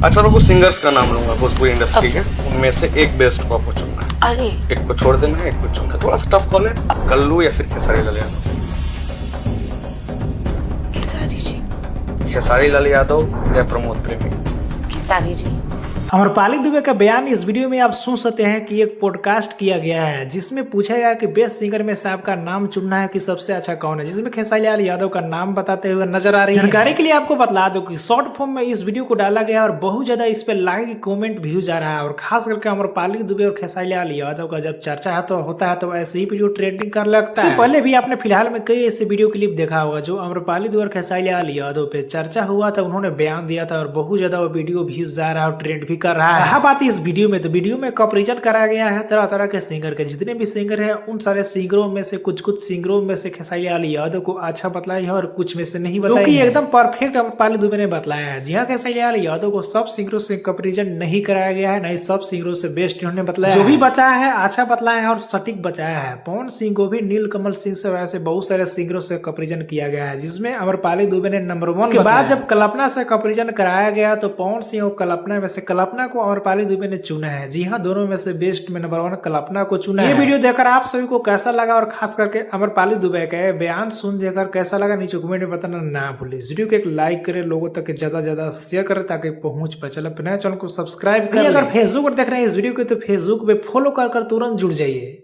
अच्छा रुको, सिंगर्स का नाम लूंगा भोजपुरी इंडस्ट्री के, उनमें से एक बेस्ट को आपको चुनना है। अरे एक को छोड़ देना है, एक को चुनना है। थोड़ा सा टफ कॉल है, कल्लू या फिर खेसारी लाल यादव। खेसारी जी। खेसारी लाल यादव या प्रमोद प्रेमी। खेसारी जी। अमरपाली दुबे का बयान इस वीडियो में आप सुन सकते हैं कि एक पॉडकास्ट किया गया है जिसमें पूछा गया कि बेस्ट सिंगर में से आपका नाम चुनना है कि सबसे अच्छा कौन है, जिसमें खेसारी लाल यादव का नाम बताते हुए नजर आ रही है। जानकारी के लिए आपको बतला दो कि शॉर्ट फॉर्म में इस वीडियो को डाला गया और बहुत ज्यादा इस पे लाइक कमेंट व्यूज आ रहा है, और खास करके अमरपाली दुबे और खेसारी लाल यादव का जब चर्चा है तो होता है तो ऐसे ही वीडियो ट्रेंडिंग कर लगता है। पहले भी आपने फिलहाल में कई ऐसे वीडियो क्लिप देखा होगा जो अमरपाली दुबे और खेसारी लाल यादव पे चर्चा हुआ था, उन्होंने बयान दिया था और बहुत ज्यादा वो वीडियो व्यूज जा रहा है और ट्रेंड भी कर रहा है। बात इस वीडियो में, तो वीडियो में कंपैरिजन कराया गया है तरह तरह के सिंगर के, जितने भी सिंगर हैं उन सारे सिंगरों में से कुछ सिंगरों में से खेसारी लाल यादव को अच्छा बतलाया है और कुछ में से नहीं बताया, क्योंकि एकदम परफेक्ट अमरपाली दुबे ने बतलाया है। जी हाँ, खेसारी लाल यादव को सब सिंगरों से कंपैरिजन नहीं कराया गया है, नहीं सब सिंगरों से बेस्ट उन्होंने बतलाया। जो भी बचाया है अच्छा बतलाया है और सटीक बचाया है। पवन सिंह को भी नीलकमल सिंह से वैसे बहुत सारे सिंगरों से कंपैरिजन किया गया है, जिसमें अमरपाली दुबे ने नंबर 1। उसके बाद जब कल्पना से कंपैरिजन कराया गया तो पवन सिंह और कल्पना में से कल्पना को अमरपाली दुबे ने चुना है। जी हाँ, दोनों में से बेस्ट में नंबर 1 कल्पना को चुना है। ये वीडियो देखकर आप सभी को कैसा लगा और खास करके अमरपाली दुबे का बयान सुन देकर कैसा लगा नीचे कमेंट में बताना ना भूलिए। इस वीडियो को एक लाइक करें, लोगों तक ज्यादा ज्यादा शेयर करें ताकि पहुंच पाए। चलो अपने चैनल को सब्सक्राइब करें। अगर फेसबुक पर देख रहे हैं इस वीडियो को तो फेसबुक पे फॉलो कर तुरंत जुड़ जाइए।